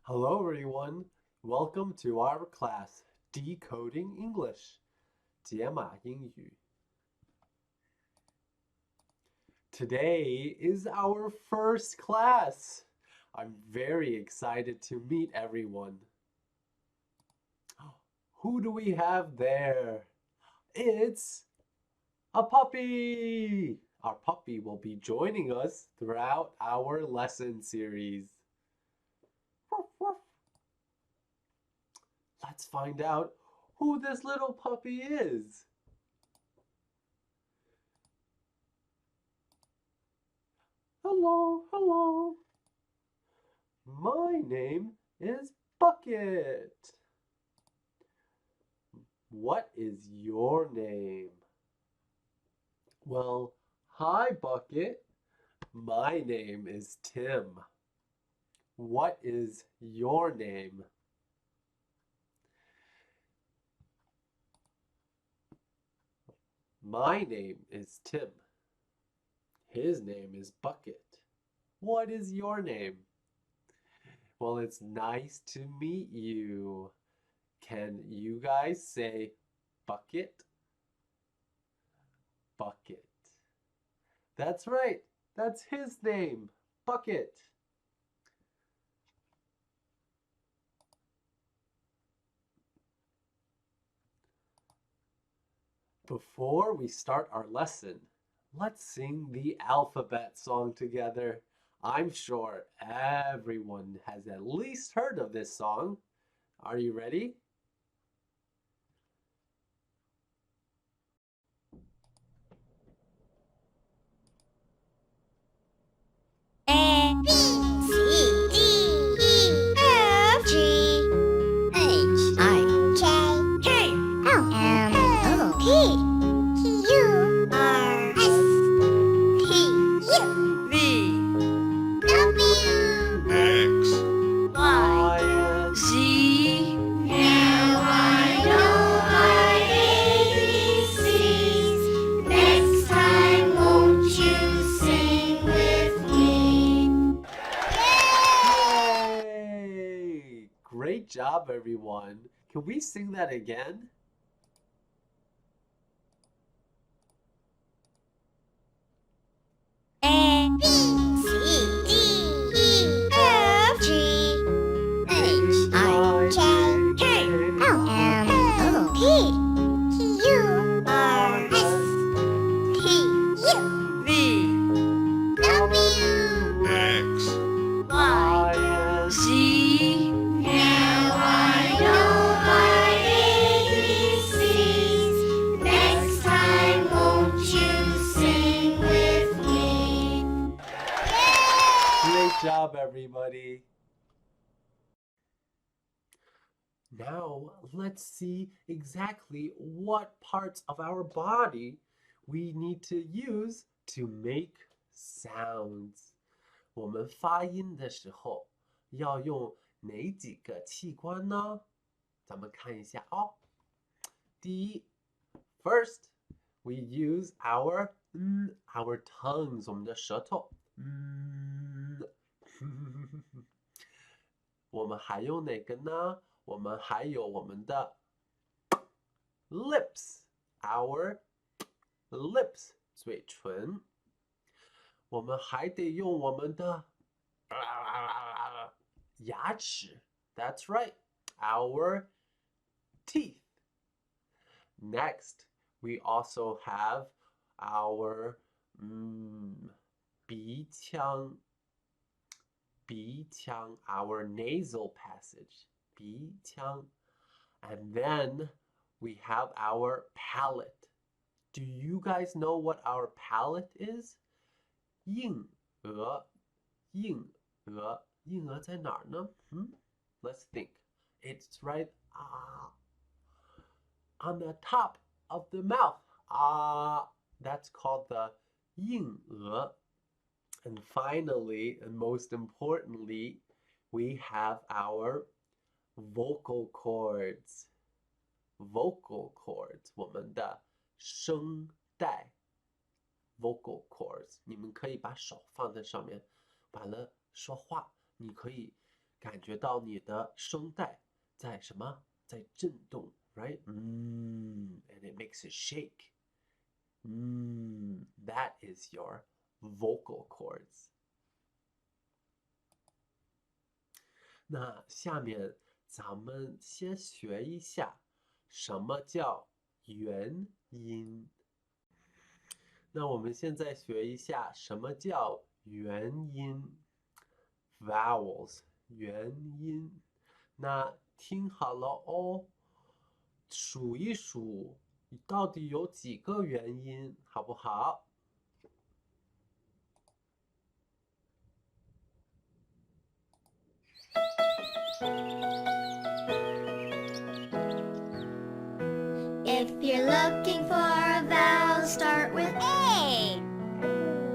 Hello, everyone. Welcome to our class, Decoding English. 解码英语. Today is our first class. I'm very excited to meet everyone. Who do we have there? It's a puppy. Our puppy will be joining us throughout our lesson series. Let's find out who this little puppy is. Hello, hello. My name is Bucket. What is your name? Well, hi, Bucket. My name is Tim. What is your name? My name is Tim. His name is Bucket. What is your name? Well, it's nice to meet you. Can you guys say bucket? Bucket. That's right. That's his name. Bucket. Before we start our lesson, let's sing the alphabet song together. I'm sure everyone has at least heard of this song. Are you ready? Great job, everyone. Can we sing that again? Great job, everybody. Now, let's see exactly what parts of our body we need to use to make sounds. 我们发音的时候要用哪几个器官呢？咱们看一下哦。第一 ，First, we use our tongues， 我们的舌头。我们还有哪个呢？我们还有我们的 lips，our lips， 嘴唇。我们还得用我们的牙齿。That's right, our teeth. Next, we also have our 鼻腔。鼻腔, our nasal passage, 鼻腔. And then we have our palate. Do you guys know what our palate is? 硬腭，硬腭，硬腭在哪儿呢？Let's think. It's right on the top of the mouth. That's called the 硬腭. And finally, and most importantly, we have our vocal cords. Vocal cords, 我们的声带 vocal cords. 你们可以把手放在上面，完了说话，你可以感觉到你的声带在什么？在震动 ，right？and it makes it shake. That is your vocal cords. 那下面咱们先学一下什么叫元音。那我们现在学一下什么叫元音 ，vowels 元音。那听好了哦，数一数到底有几个元音，好不好？If you're looking for a vowel, start with A.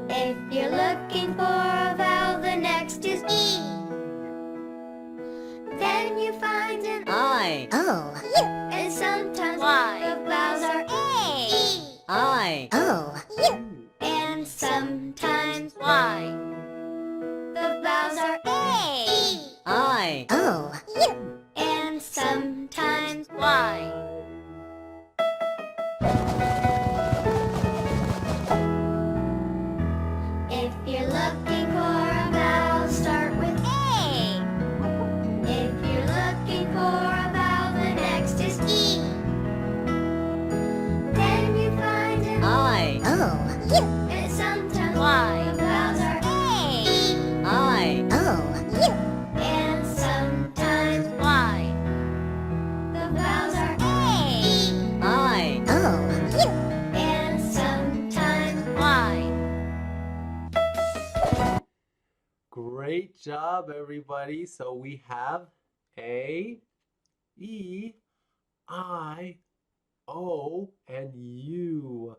If you're looking for a vowel, the next is E. Then you find an I, O. And sometimes Y. the vowels are A, E, I, O. And sometimes Y, the vowels are A, E, I, O. And sometimes Y. If you're looking for a vowel, start with A. If you're looking for a vowel, the next is E. Then you find an I, O. And sometimes Y. the vowels are A, E, I, O. And sometimes Y, the vowels are A, E, I, O. And sometimes Y. Great job, everybody. So we have A, E, I, O, and U.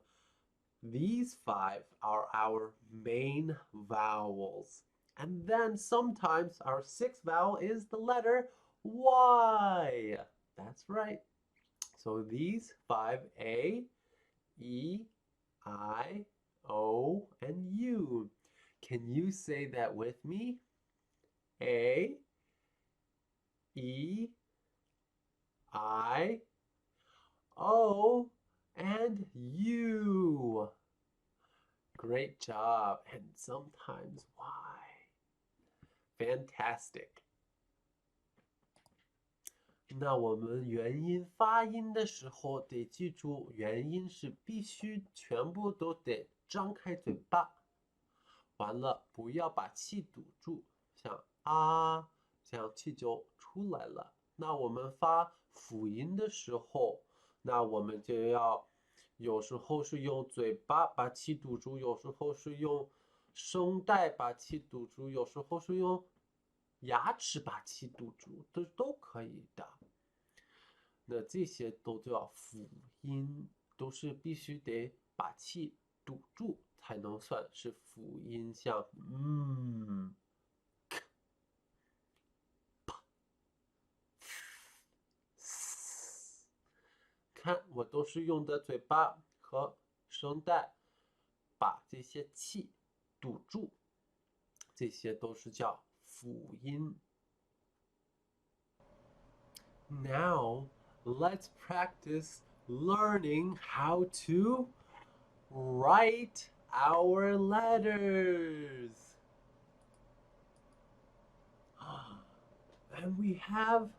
These 5 are our main vowels. And then sometimes our 6th vowel is the letter Y. That's right. So these 5, A, E, I, O, and U. Can you say that with me? A, E, I, O, and U. Great job. And sometimes Y. Fantastic. 那我们元音发音的时候得记住，元音是必须全部都得张开嘴巴。完了，不要把气堵住，像啊，这样气就出来了。那我们发辅音的时候，那我们就要有时候是用嘴巴把气堵住，有时候是用声带把气堵住，有时候是用牙齿把气堵住，都可以的。那这些都叫辅音，都是必须得把气堵住才能算是辅音，像看我都是用的嘴巴和声带把这些气堵住，这些都是叫辅音。Now let's practice learning how to write our letters. And we have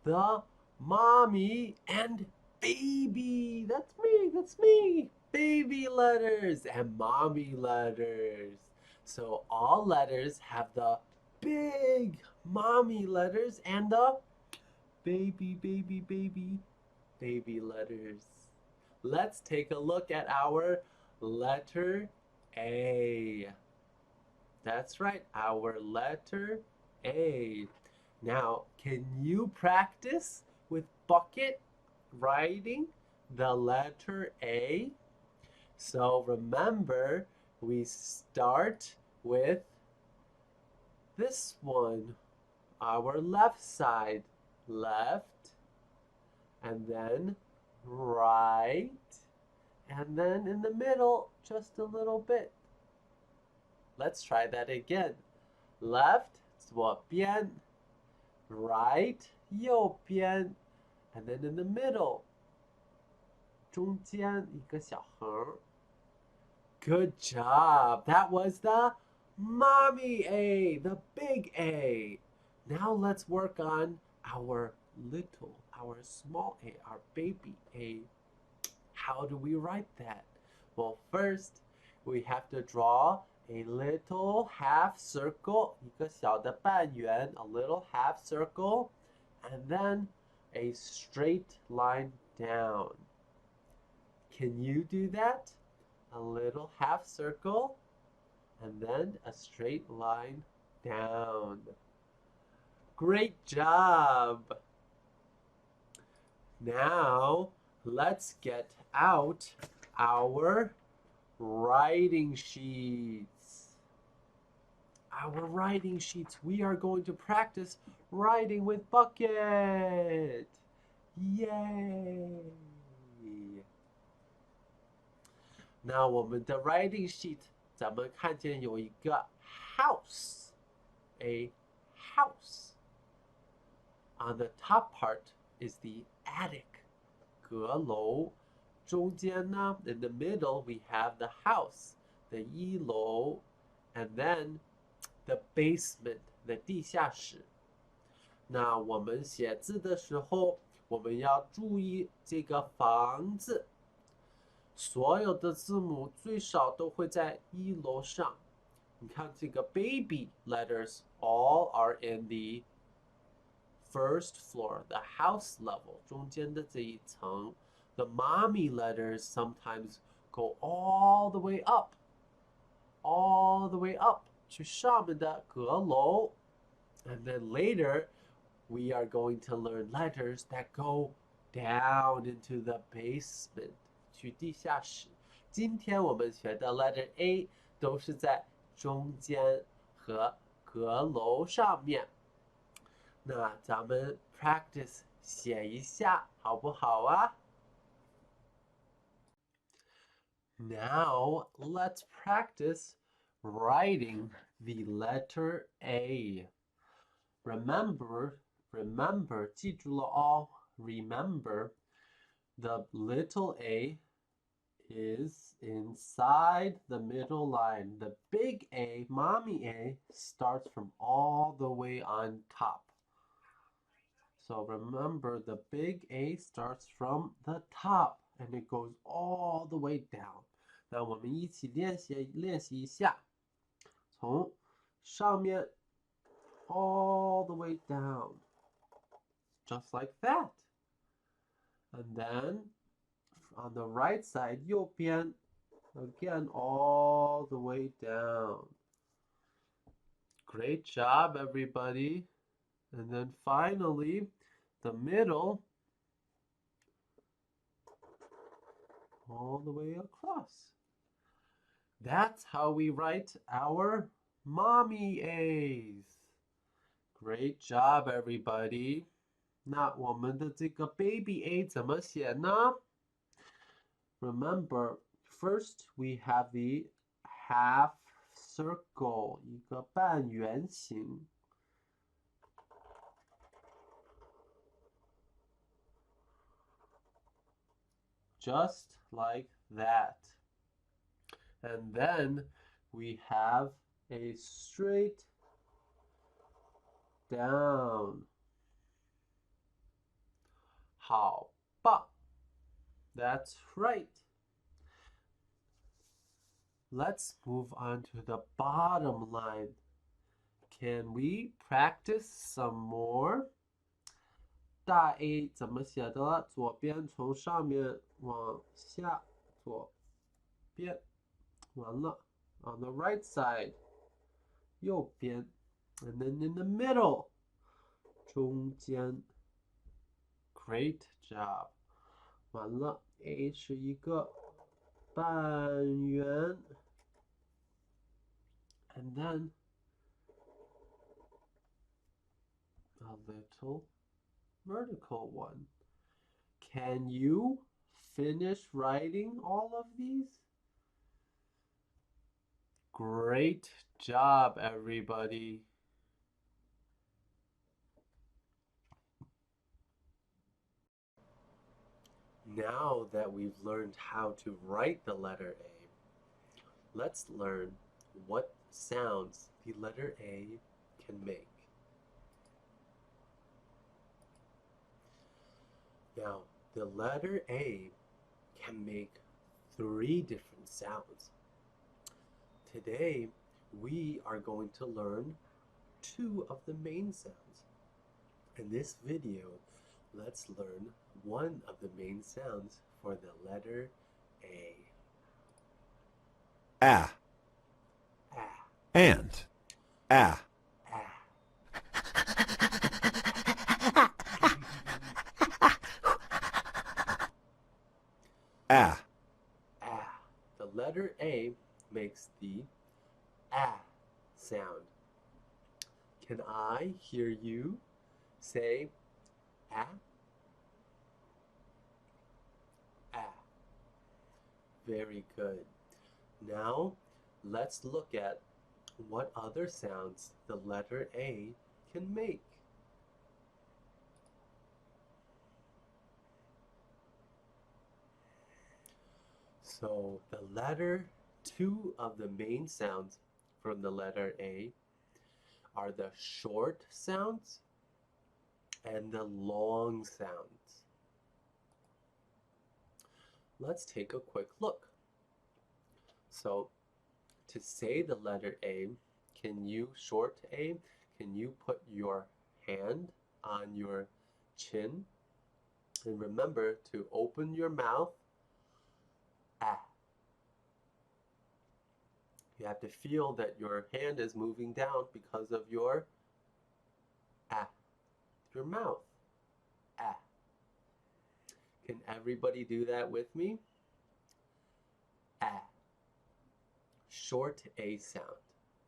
the mommy and baby. That's me. Baby letters and mommy letters. So all letters have the big mommy letters and the baby letters. Let's take a look at our letter A. That's right, our letter A. Now, can you practice with bucket writing the letter A? So remember, we start with this one, our left side, left, and then right, and then in the middle, just a little bit. Let's try that again. Left, 左边 right 右边 and then in the middle 中间一个小横。Good job. That was the mommy A, the big A. Now let's work on our small A, our baby A. How do we write that? Well, first, we have to draw a little half circle, 一个小的半圆, a little half circle, and then a straight line down. Can you do that? A little half circle, and then a straight line down. Great job! Now, let's get out our writing sheets. Our writing sheets. We are going to practice writing with bucket. Yay! Now, 我们的 writing sheet 咱们看见有一个 house, a house. On the top part is the attic, 阁楼。中间呢 in the middle we have the house, the 一楼 and then the basement, the 地下室。那我们写字的时候，我们要注意这个房子。所有的字母最少都会在一楼上。你看这个 baby letters all are in the first floor, the house level, 中间的这一层。The mommy letters sometimes go all the way up,去上面的阁楼。And then later, we are going to learn letters that go down into the basement, 去地下室。今天我们学的 letter A 都是在中间和阁楼上面。那咱们 practice 写一下，好不好啊？Now let's practice writing the letter A. Remember, 记住了哦。Remember, the little a is inside the middle line. The big A, mommy A, starts from all the way on top. So remember, the big A starts from the top and it goes all the way down. 那我们一起练习一下，从上面 all the way down, just like that. And then on the right side, 右边 again all the way down. Great job, everybody. And then finally, the middle, all the way across. That's how we write our mommy A's. Great job, everybody. 那我们的这个 baby A 怎么写呢？ Remember, first we have the half circle, 一个半圆形。Just like that. And then we have a straight down. 好棒 That's right. Let's move on to the bottom line. Can we practice some more? 大 A 怎么写的？左边从上面往下，左边，完了。On the right side, 右边。And then in the middle, 中间。Great job. 完了 A 是一个半圆。And then a little vertical one. Can you finish writing all of these? Great job, everybody. Now that we've learned how to write the letter A, let's learn what sounds the letter A can make. Now, the letter A can make 3 different sounds. Today, we are going to learn 2 of the main sounds. In this video, let's learn 1 of the main sounds for the letter A. Ah. Ah. And. Ah. Ah. Ah. Ah. The letter A makes the ah sound. Can I hear you say ah? Ah. Very good. Now, let's look at what other sounds the letter A can make. So, the letter 2 of the main sounds from the letter A are the short sounds and the long sounds. Let's take a quick look. So, to say the letter A, short A, can you put your hand on your chin? And remember to open your mouth. Ah. You have to feel that your hand is moving down because of your mouth. Ah. Can everybody do that with me? Ah. Short A sound.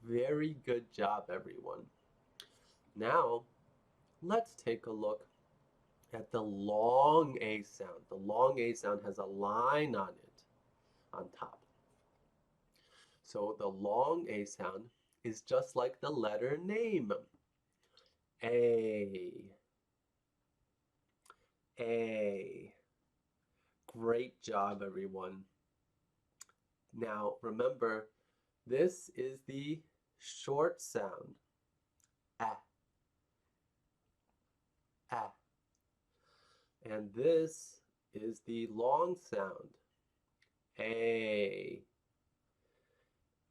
Very good job, everyone. Now, let's take a look at the long A sound. The long A sound has a line on it, on top. So the long A sound is just like the letter name. A. A. Great job, everyone. Now, remember, this is the short sound. Ah. Ah. And this is the long sound. A.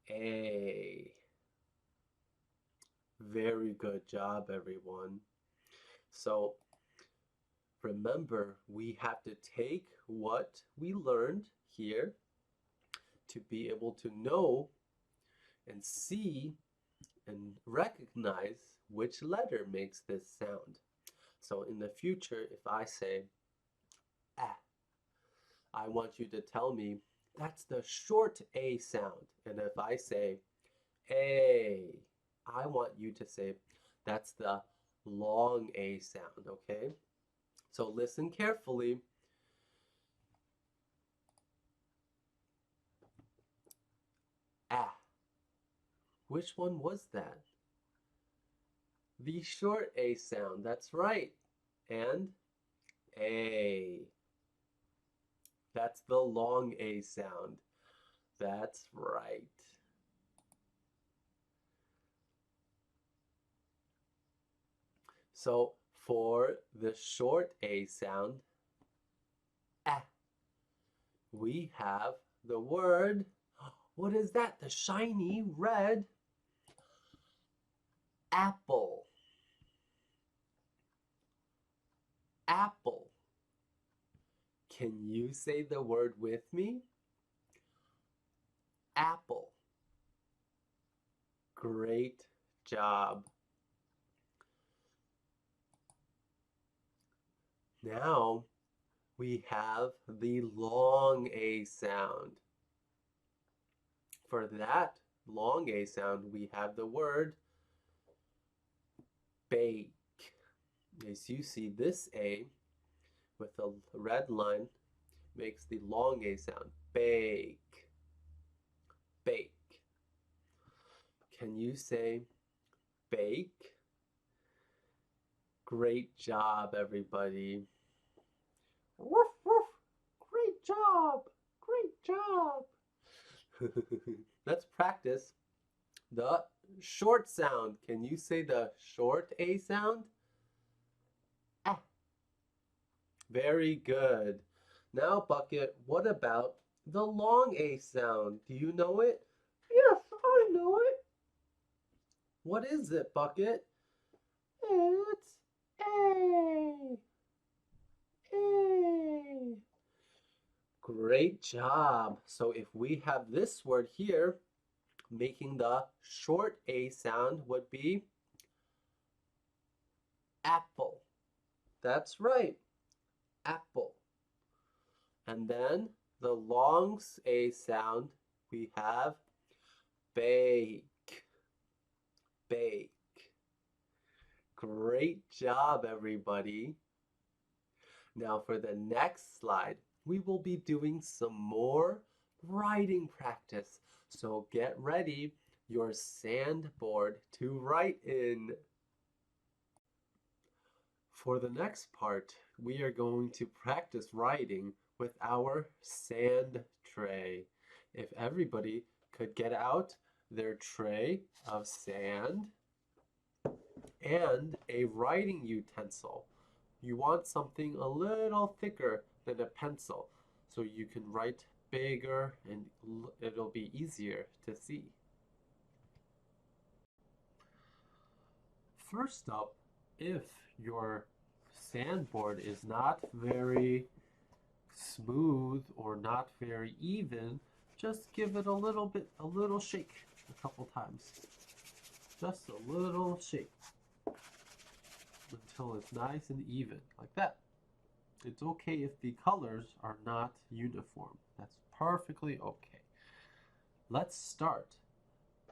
A. Very good job, everyone. So remember, we have to take what we learned here to be able to know and see and recognize which letter makes this sound. So in the future, if I say ah, I want you to tell me that's the short A sound. And if I say A, I want you to say that's the long A sound, okay? So listen carefully. Ah. Which one was that? The short A sound, that's right. And A. That's the long A sound. That's right. So for the short A sound, ah, we have the word, what is that? The shiny red apple. Apple. Can you say the word with me? Apple. Great job. Now we have the long A sound. For that long A sound, we have the word bake. As you see, this A with a red line makes the long A sound. Bake. Bake. Can you say bake? Great job, everybody. Woof, woof. job! Great job! Let's practice the short sound. Can you say the short A sound? Ah. Very good. Now, Bucket, what about the long A sound? Do you know it? Yes, I know it. What is it, Bucket? It's A. A. Great job. So if we have this word here, making the short A sound would be apple. That's right, apple. And then the long A sound, we have bake. Bake. Great job, everybody. Now for the next slide, we will be doing some more writing practice. So get ready your sandboard to write in. For the next part, we are going to practice writing with our sand tray. If everybody could get out their tray of sand and a writing utensil. You want something a little thicker than a pencil so you can write bigger and it'll be easier to see. First up, if your sandboard is not very smooth or not very even, just give it a little shake a couple times. Just a little shake until it's nice and even, like that. It's okay if the colors are not uniform. That's perfectly okay. Let's start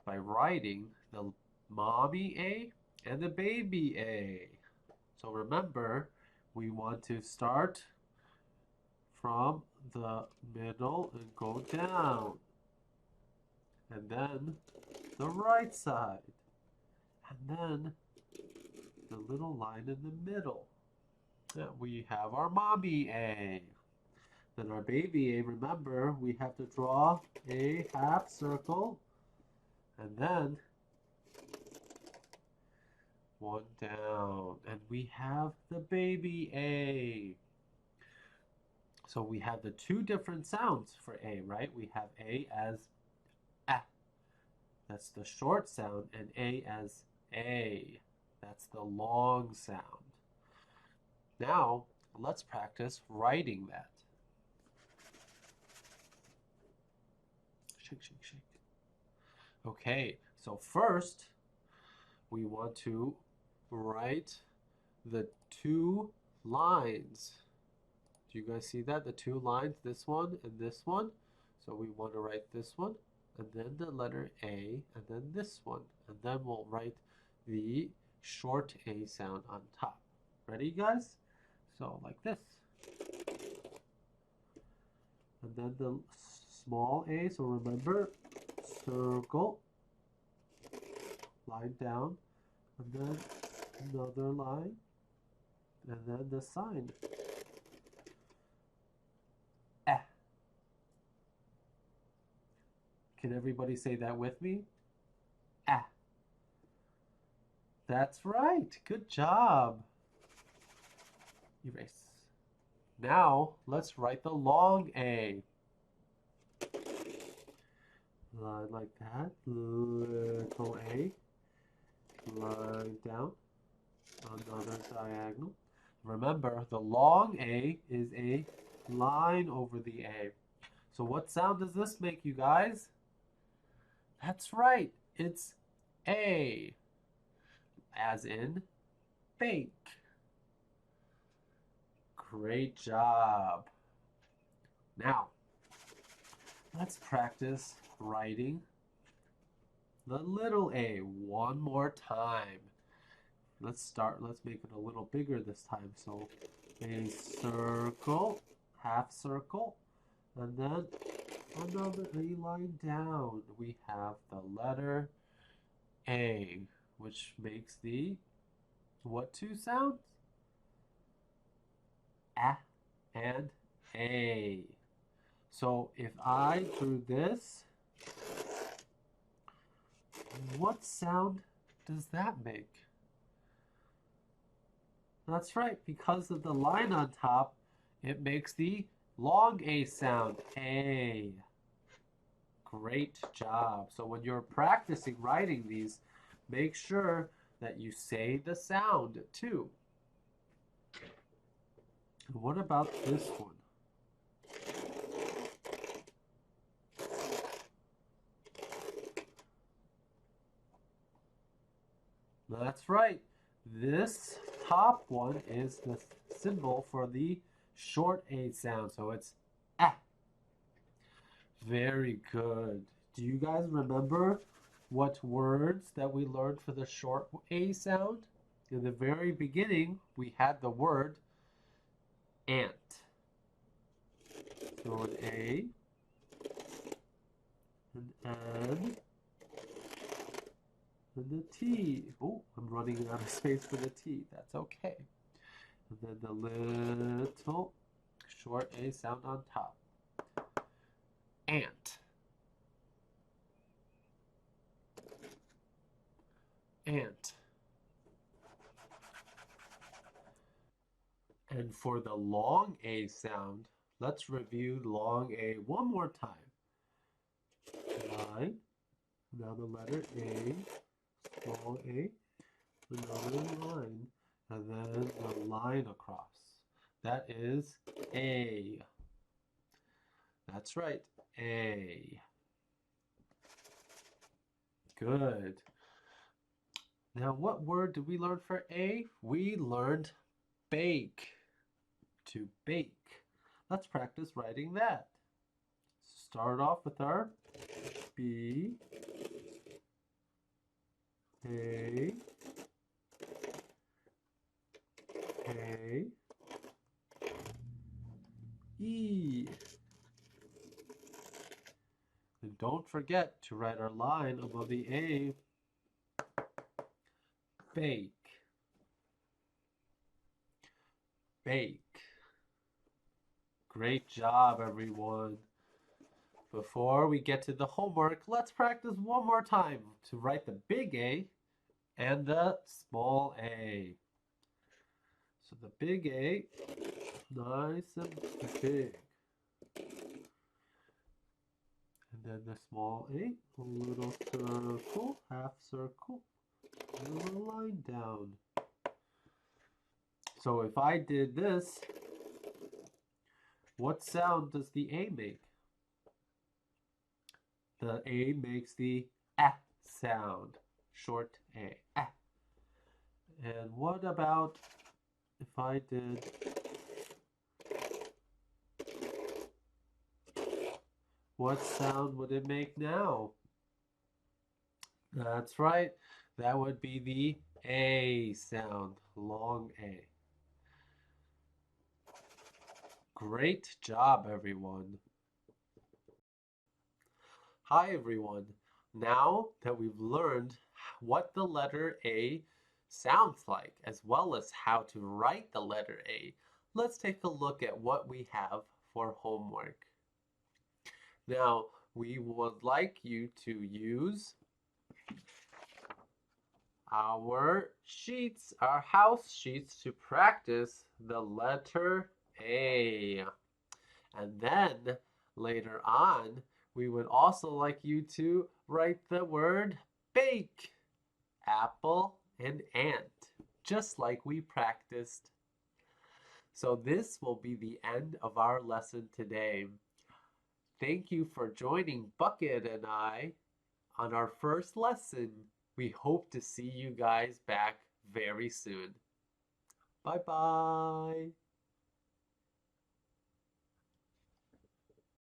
by writing the mommy A and the baby A. So remember, we want to start from the middle and go down. And then the right side. And then the little line in the middle. Then we have our mommy A. Then our baby A, remember, we have to draw a half circle. And then one down. And we have the baby A. So we have the two different sounds for A, right? We have A as A. That's the short sound. And A as A. That's the long sound. Now, let's practice writing that. Shake, shake, shake. Okay, so first, we want to write the two lines. Do you guys see that? The two lines, this one and this one. So we want to write this one, and then the letter A, and then this one. And then we'll write the short A sound on top. Ready, guys? So like this. And then the small A, so remember, circle, line down, and then another line, and then the sign. Eh. Can everybody say that with me? Eh. That's right. Good job. Erase. Now, let's write the long A. Line like that. Little A. Line down. Another diagonal. Remember, the long A is a line over the A. So what sound does this make, you guys? That's right. It's A. As in bake. Great job. Now, let's practice writing the little a one more time. Let's make it a little bigger this time. So a circle, half circle, and then another A line down. We have the letter A, which makes the what two sounds? A and A. So if I drew this, what sound does that make? That's right, because of the line on top, it makes the long A sound, A. Great job. So when you're practicing writing these, make sure that you say the sound too. What about this one? That's right. This top one is the symbol for the short A sound. So it's ah. Very good. Do you guys remember what words that we learned for the short A sound? In the very beginning, we had the word ant. So an A, an N, and the T. Oh, I'm running out of space for the T. That's okay. And then the little short A sound on top. Ant. Ant. And for the long A sound, let's review long A one more time. Line, now the letter A, small a, another line, and then the line across. That is A. That's right, A. Good. Now, what word did we learn for A? We learned bake. To bake. Let's practice writing that. Start off with our B, A, E. And don't forget to write our line above the A. Bake. Bake. Great job, everyone. Before we get to the homework, let's practice one more time to write the big A and the small a. So the big A, nice and big. And then the small a, a little circle, half circle, and a line down. So if I did this, what sound does the A make? The A makes the A sound, short A. Ah. And what about if I did what sound would it make now? That's right, that would be the A sound, long A. Great job, everyone. Hi, everyone. Now that we've learned what the letter A sounds like, as well as how to write the letter A, let's take a look at what we have for homework. Now, we would like you to use our sheets, our house sheets, to practice the letter A. And then later on, we would also like you to write the word bake, apple, and ant, just like we practiced. So this will be the end of our lesson today. Thank you for joining Bucket and I on our first lesson. We hope to see you guys back very soon. Bye-bye.